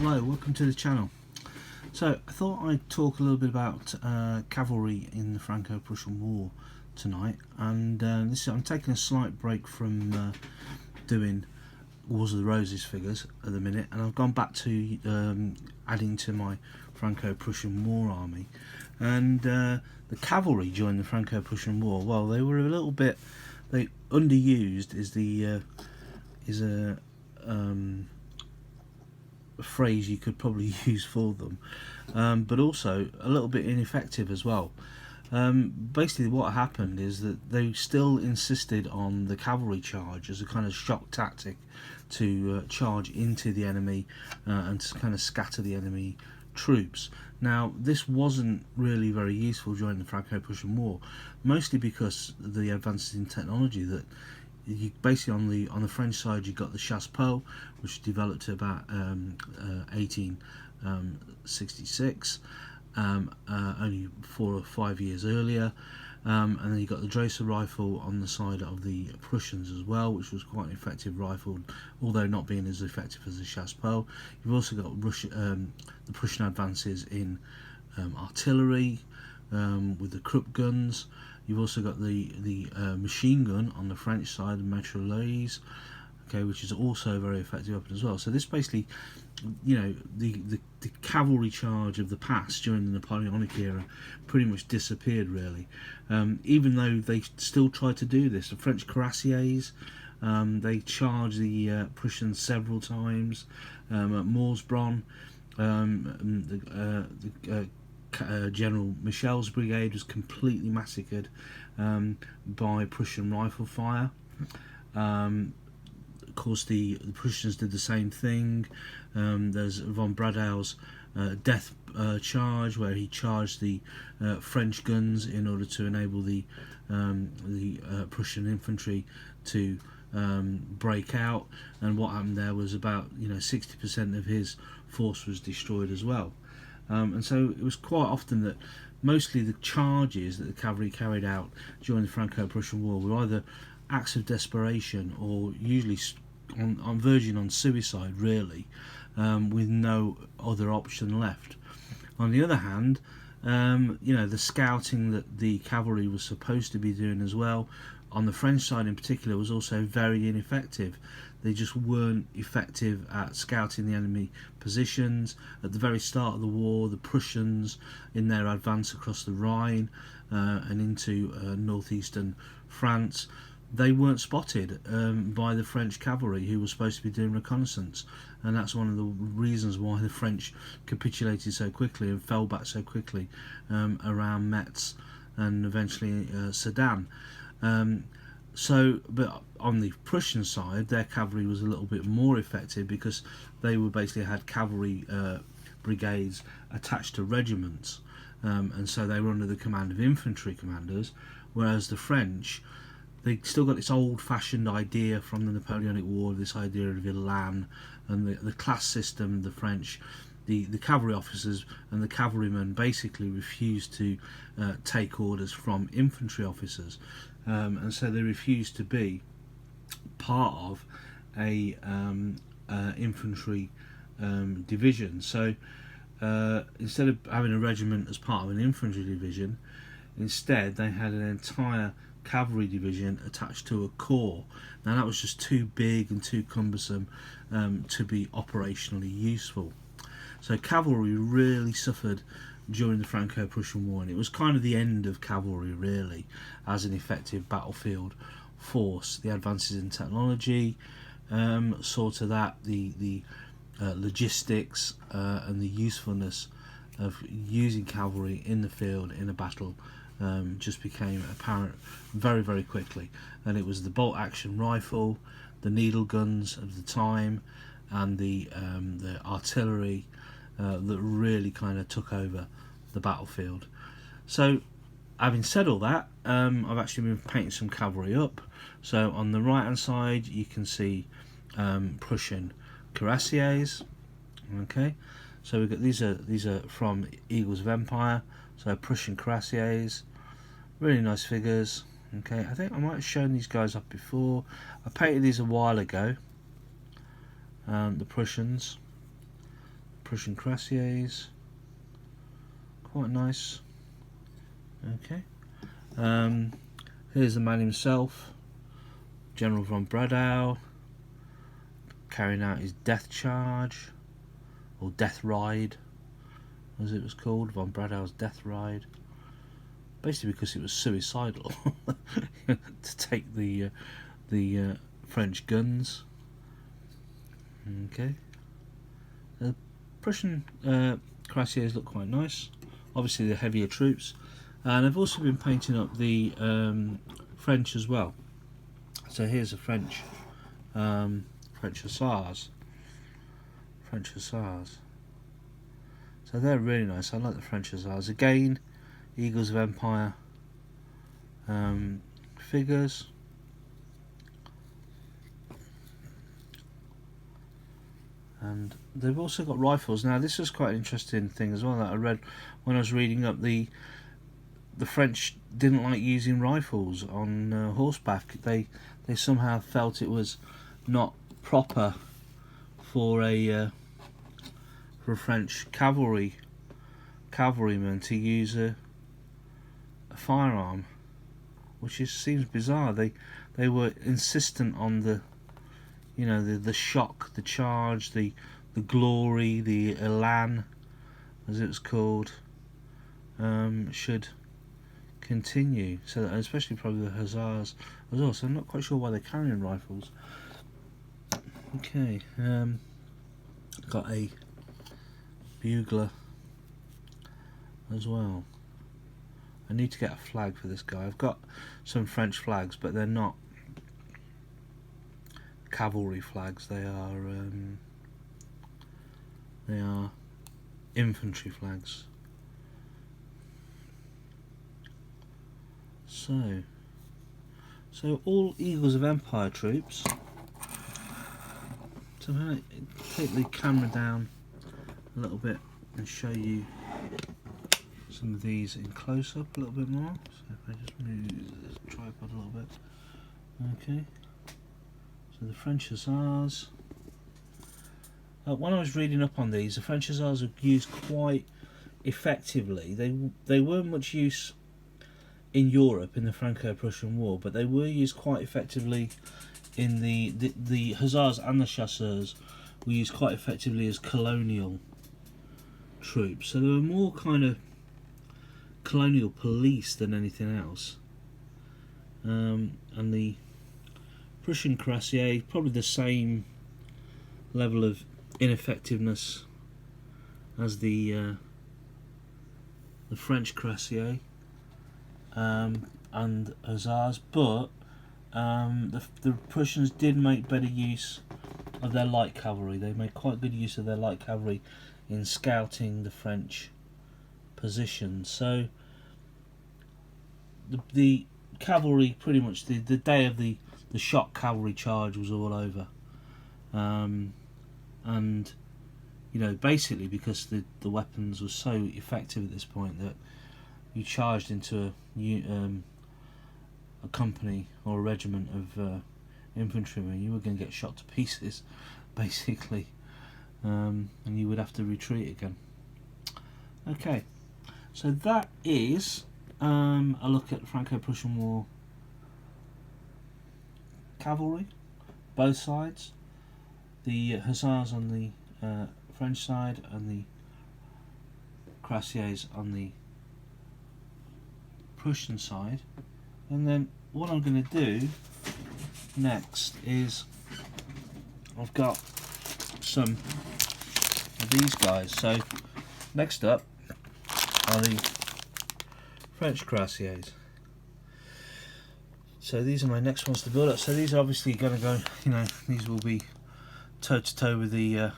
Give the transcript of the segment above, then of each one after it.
Hello, welcome to the channel. So I thought I'd talk a little bit about cavalry in the Franco-Prussian War tonight, and I'm taking a slight break from doing Wars of the Roses figures at the minute, and I've gone back to adding to my Franco-Prussian War army. And the cavalry during the Franco-Prussian War, well, they were a little bit underused. Is a phrase you could probably use for them, but also a little bit ineffective as well. Basically what happened is that they still insisted on the cavalry charge as a kind of shock tactic to charge into the enemy and to kind of scatter the enemy troops. Now this wasn't really very useful during the Franco-Prussian War, mostly because of the advances in technology that you basically on the French side you got the Chassepot, which developed to about 1866, only 4 or 5 years earlier, and then you got the Drosser rifle on the side of the Prussians as well, which was quite an effective rifle, although not being as effective as the Chassepot. You've also got the Prussian advances in artillery with the Krupp guns. You've also got the machine gun on the French side, the mitrailleuse, okay, which is also a very effective weapon as well. So this basically, you know, the cavalry charge of the past during the Napoleonic era pretty much disappeared really. Even though they still tried to do this, the French cuirassiers, they charged the Prussians several times at Morsbronn. General Michel's brigade was completely massacred by Prussian rifle fire. Of course, the Prussians did the same thing. There's von Bradau's death charge, where he charged the French guns in order to enable the Prussian infantry to break out. And what happened there was about 60% of his force was destroyed as well. And so it was quite often that mostly the charges that the cavalry carried out during the Franco-Prussian War were either acts of desperation or usually verging on suicide really, with no other option left. On the other hand, the scouting that the cavalry was supposed to be doing as well, on the French side in particular, was also very ineffective. They just weren't effective at scouting the enemy positions. At the very start of the war, the Prussians, in their advance across the Rhine and into northeastern France, they weren't spotted by the French cavalry, who were supposed to be doing reconnaissance, and that's one of the reasons why the French capitulated so quickly and fell back so quickly around Metz and eventually Sedan. But on the Prussian side, their cavalry was a little bit more effective because they were basically had cavalry brigades attached to regiments, and so they were under the command of infantry commanders, whereas the French, they still got this old-fashioned idea from the Napoleonic War, this idea of Elan and the class system. The French, the cavalry officers and the cavalrymen basically refused to take orders from infantry officers, and so they refused to be part of a infantry division. So instead of having a regiment as part of an infantry division, instead they had an entire cavalry division attached to a corps. Now that was just too big and too cumbersome to be operationally useful. So cavalry really suffered during the Franco-Prussian War, and it was kind of the end of cavalry really as an effective battlefield force. The advances in technology saw to that, the logistics and the usefulness of using cavalry in the field in a battle just became apparent very, very quickly. And it was the bolt action rifle, the needle guns of the time, and the artillery that really kind of took over the battlefield. So having said all that, I've actually been painting some cavalry up. So on the right hand side you can see Prussian cuirassiers. Okay, so we've got these are from Eagles of Empire. So Prussian cuirassiers, really nice figures. Okay, I think I might have shown these guys up before. I painted these a while ago. The Prussians. Prussian cuirassiers, quite nice. Okay, here's the man himself, General von Bradau, carrying out his death charge, or death ride as it was called, von Bradau's death ride, basically because it was suicidal to take the French guns. Okay, the Prussian cuirassiers look quite nice, obviously the heavier troops, and I've also been painting up the French as well. So here's the French hussars. So they're really nice. I like the French hussars. Again, Eagles of Empire figures. And they've also got rifles. Now this was quite an interesting thing as well that I read when I was reading up. The French didn't like using rifles on horseback. They somehow felt it was not proper for a French cavalryman to use a firearm, which seems bizarre. They were insistent on the shock, the charge, the glory, the elan, as it was called, should continue. So that, especially probably the hussars as well. So I'm not quite sure why they're carrying rifles. Okay, got a bugler as well. I need to get a flag for this guy. I've got some French flags, but they're not cavalry flags. They are infantry flags. So all Eagles of Empire troops. So I'm going to take the camera down a little bit and show you some of these in close up a little bit more. So if I just move this tripod a little bit. Okay. So the French hussars. When I was reading up on these, the French hussars were used quite effectively. They weren't much use in Europe in the Franco-Prussian War, but they were used quite effectively in the hussars and the chasseurs were used quite effectively as colonial troops. So they were more kind of colonial police than anything else. And the Prussian cuirassier, probably the same level of ineffectiveness as the French cuirassier and hussars, but the Prussians did make better use of their light cavalry. They made quite good use of their light cavalry in scouting the French positions. So the cavalry, pretty much the day of the shock cavalry charge was all over, and basically because the weapons were so effective at this point that you charged into a company or a regiment of infantrymen, you were going to get shot to pieces, basically, and you would have to retreat again. Okay, so that is a look at Franco-Prussian War cavalry, both sides, the hussars on the French side and the cuirassiers on the Prussian side. And then what I'm going to do next is I've got some of these guys. So next up are the French cuirassiers. So these are my next ones to build up. So these are obviously going to go, these will be toe to toe with the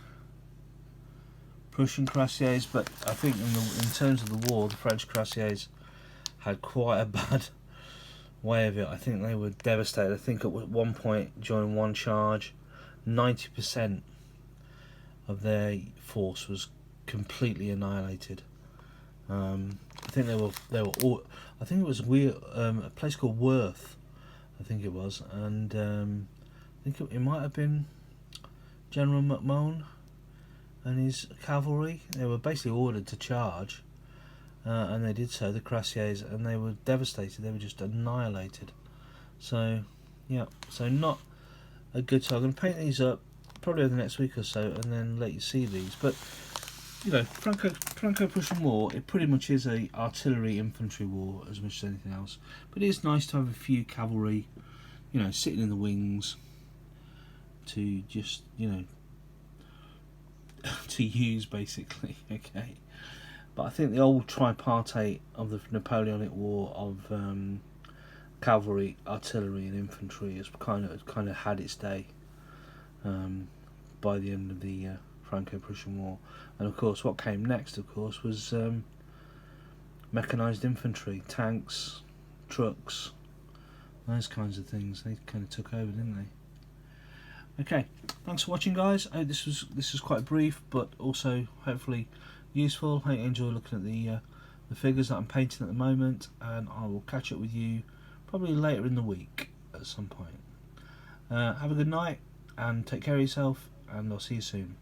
Prussian cuirassiers, but I think in terms of the war, the French cuirassiers had quite a bad way of it. I think they were devastated. I think at one point during one charge, 90% of their force was completely annihilated. I think they were all. I think it was a place called Worth. I think it was, and I think it might have been General McMahon. and his cavalry. They were basically ordered to charge, and they did so, the Cuirassiers, and they were devastated. They were just annihilated. So, yeah, so not a good. So I'm going to paint these up probably over the next week or so, and then let you see these. But you know, Franco-Prussian War, it pretty much is a artillery infantry war as much as anything else. But it is nice to have a few cavalry, you know, sitting in the wings to just, you know, to use basically. Okay, but I think the old tripartite of the Napoleonic War of cavalry, artillery, and infantry has kind of had its day by the end of the Franco-Prussian War. And of course, what came next, of course, was mechanised infantry, tanks, trucks, those kinds of things. They kind of took over, didn't they? Okay, thanks for watching, guys. This was quite brief, but also hopefully useful. Hope you enjoy looking at the figures that I'm painting at the moment, and I will catch up with you probably later in the week at some point. Have a good night and take care of yourself, and I'll see you soon.